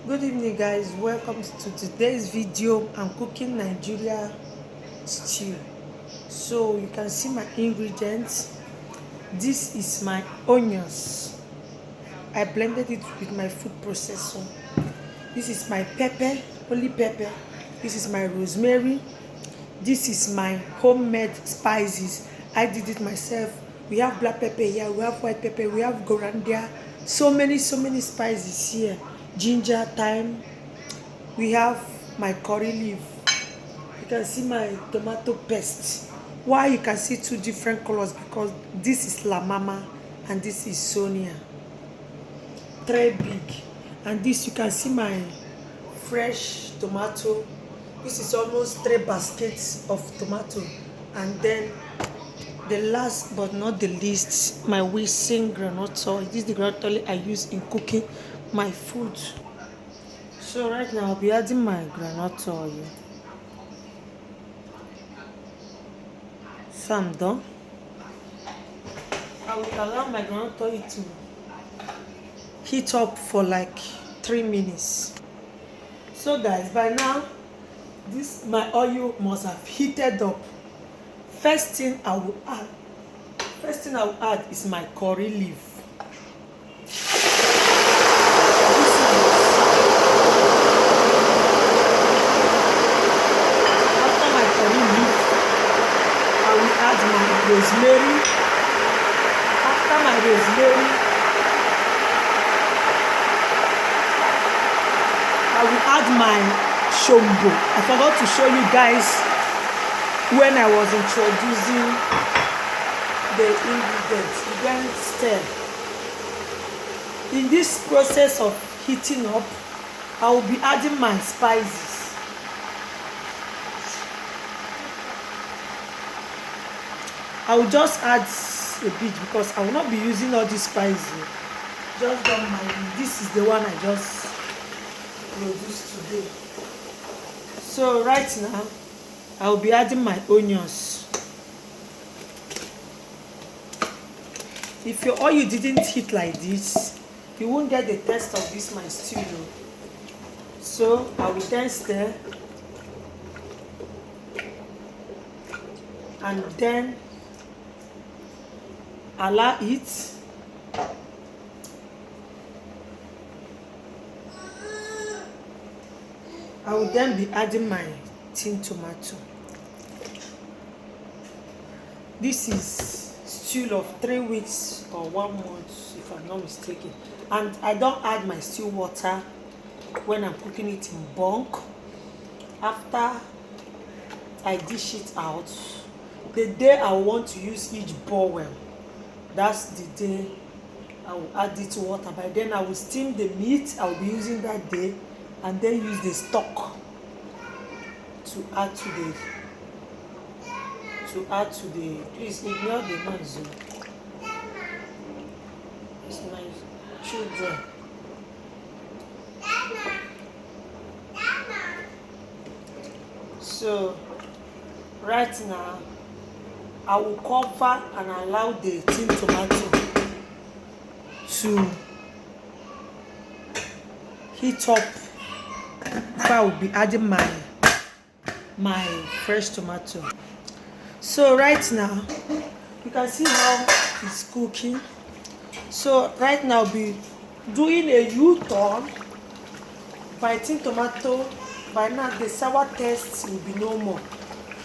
Good evening, guys. Welcome to today's video. I'm cooking Nigeria stew. So you can see my ingredients. This is my onions. I blended it with my food processor. This is my pepper, only pepper. This is my rosemary. This is my homemade spices. I did it myself. We have black pepper here, we have white pepper, we have coriander. So many spices here. Ginger, thyme. We have my curry leaf. You can see my tomato paste. Why you can see two different colors? Because this is La Mama and this is Sonia. Très big. And this you can see my fresh tomato. This is almost 3 baskets of tomato. And then the last but not the least, my Wilson groundnut oil. This is the groundnut oil I use in cooking my food. So right now I'll be adding my groundnut oil. So I'm done. I will allow my groundnut oil to heat up for like 3 minutes. So guys, by now my oil must have heated up. First thing I will add is my curry leaf. After my curry leaf, I will add my rosemary. After my rosemary, I will add my shombo. I forgot to show you guys when I was introducing the ingredients. Then stir. In this process of heating up, I will be adding my spices. I will just add a bit because I will not be using all these spices. Just don't mind. This is the one I just produced today. So right now I will be adding my onions. If your oil didn't heat like this, you won't get the taste of this my stew. So I will then stir and then allow it. I will then be adding my tin tomato. This is stew of 3 weeks or 1 month, if I'm not mistaken. And I don't add my stew water when I'm cooking it in bulk. After I dish it out, the day I want to use each bowl, that's the day I will add it to water. By then I will steam the meat I will be using that day, and then use the stock to add to the please ignore the noise. It's my children. So right now I will cover and allow the tin tomato to heat up before I will be adding my fresh tomato. So right now you can see how it's cooking. So right now I'll be doing a U-turn. My tin tomato, by now the sour taste will be no more.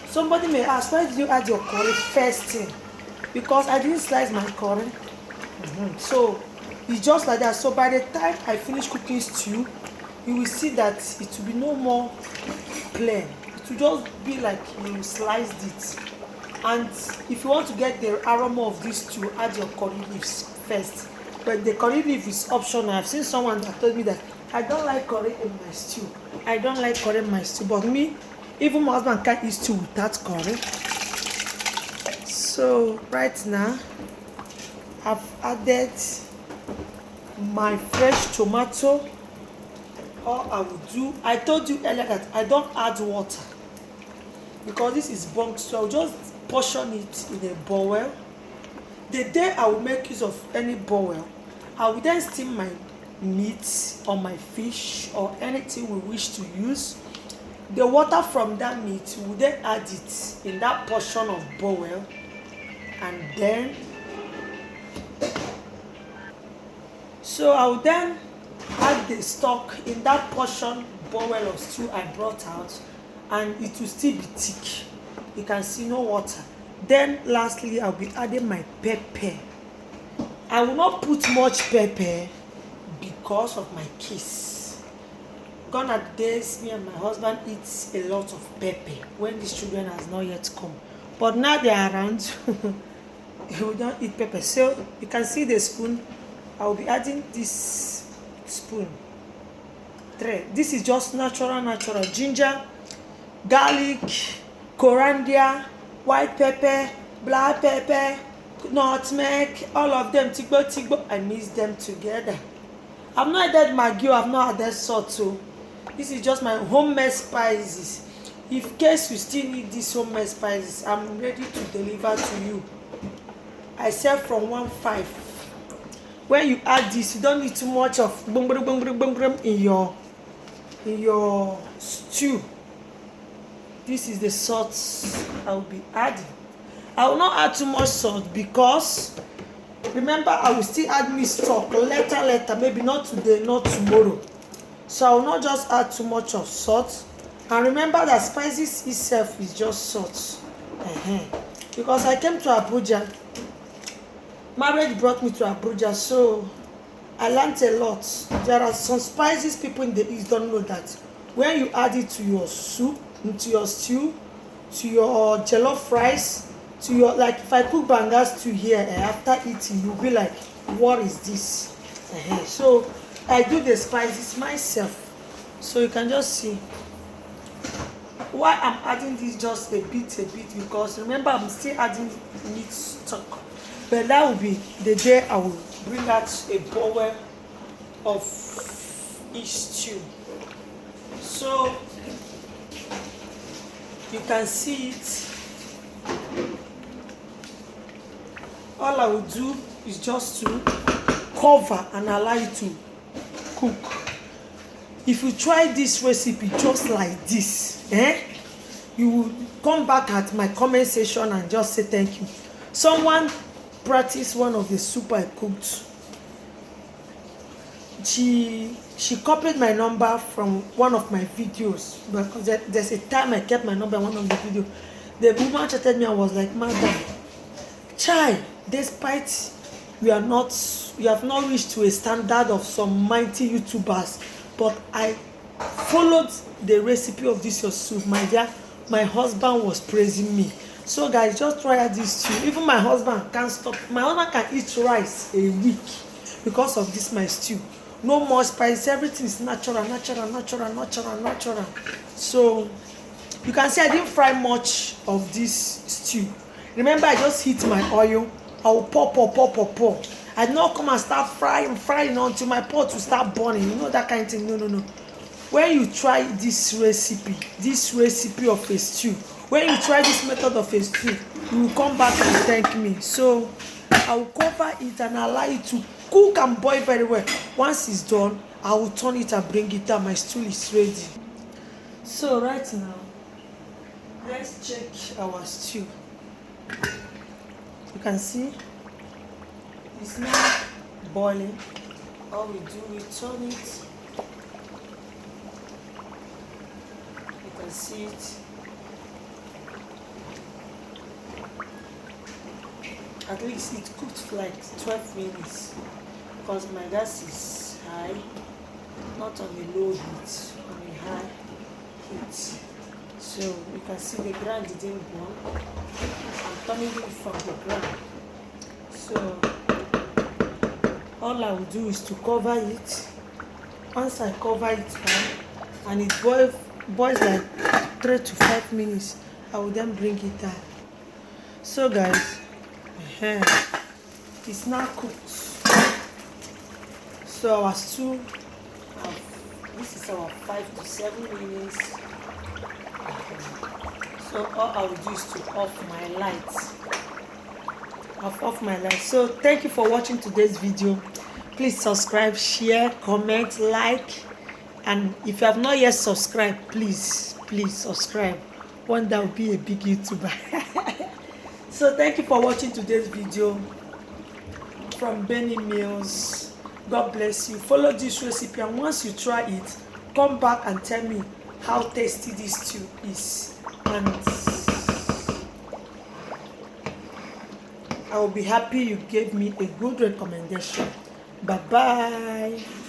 Somebody may ask, why did you add your curry first thing? Because I didn't slice my curry. So it's just like that. So by the time I finish cooking stew, you will see that it will be no more plain. It will just be like you sliced it. And if you want to get the aroma of this stew, add your curry leaves first. But the curry leaf is optional. I've seen someone that told me that I don't like curry in my stew. I don't like curry in my stew. But me, even my husband can't eat stew without curry. So right now I've added my fresh tomato. All I will do, I told you earlier that I don't add water because this is bulk, so I'll just portion it in a bowl. The day I will make use of any bowl, I will then steam meat or my fish or anything we wish to use. The water from that meat, we will then add it in that portion of bowl, and then so I will then add the stock in that portion bowl of stew I brought out, and it will still be thick. You can see no water. Then lastly, I'll be adding my pepper. I will not put much pepper because of my kids. Gone are the days me and my husband eats a lot of pepper when these children has not yet come. But now they are around, we don't eat pepper. So you can see the spoon. I will be adding this spoon. This is just natural ginger, garlic, coriander, white pepper, black pepper, nutmeg, all of them tigbo. I mix them together. I've not added maggi, I've not added salt. So this is just my homemade spices. If case you still need these homemade spices, I'm ready to deliver to you. I sell from 1.5. When you add this, you don't need too much of in your stew. This is the salt I will be adding. I will not add too much salt because remember I will still add meat stock later, maybe not today, not tomorrow. So I will not just add too much of salt. And remember that spices itself is just salt. Because I came to Abuja, marriage brought me to Abuja, so I learned a lot. There are some spices people in the East don't know that when you add it to your soup, into your stew, to your jollof rice, to your, like if I cook banga stew here, after eating you'll be like, what is this? So I do the spices myself, so you can just see why I'm adding this just a bit, because remember I'm still adding meat stock. But that will be the day I will bring out a bowl of each stew. So you can see it. All I will do is just to cover and allow it to cook. If you try this recipe just like this, you will come back at my comment section and just say thank you. Someone practiced one of the soup I cooked. She copied my number from one of my videos, because there's a time I kept my number in one of the videos. The woman chatted me and was like, madam, chai, despite you have not reached to a standard of some mighty YouTubers, but I followed the recipe of this your soup, my dear. My husband was praising me. So guys, just try this stew. Even my husband can't stop. My husband can eat rice a week because of this my stew. No more spice. Everything is natural. So you can see I didn't fry much of this stew. Remember, I just heat my oil. I will pour. I did not come and start frying until my pot will start burning. You know that kind of thing. No. When you try this recipe of a stew, when you try this method of a stew, you will come back and thank me. So I will cover it and allow it to cook and boil very well. Once it's done, I will turn it and bring it down. My stew is ready. So right now, let's check our stew. You can see it's now boiling. All we do, we turn it. You can see it. At least it cooked for like 12 minutes because my gas is high, not on a low heat, on a high heat. So you can see the ground didn't burn. I'm turning it from the ground. So all I will do is to cover it. Once I cover it and it boils like 3 to 5 minutes, I will then bring it down. So guys, it's now cooked. So our stew, this is our 5 to 7 minutes. So all I will do is to off my lights. I've off my lights. So thank you for watching today's video. Please subscribe, share, comment, like, and if you have not yet subscribed, please subscribe. One day will be a big YouTuber. So thank you for watching today's video from Benny Mills. God bless you. Follow this recipe, and once you try it, come back and tell me how tasty this stew is, and I will be happy you gave me a good recommendation. Bye bye.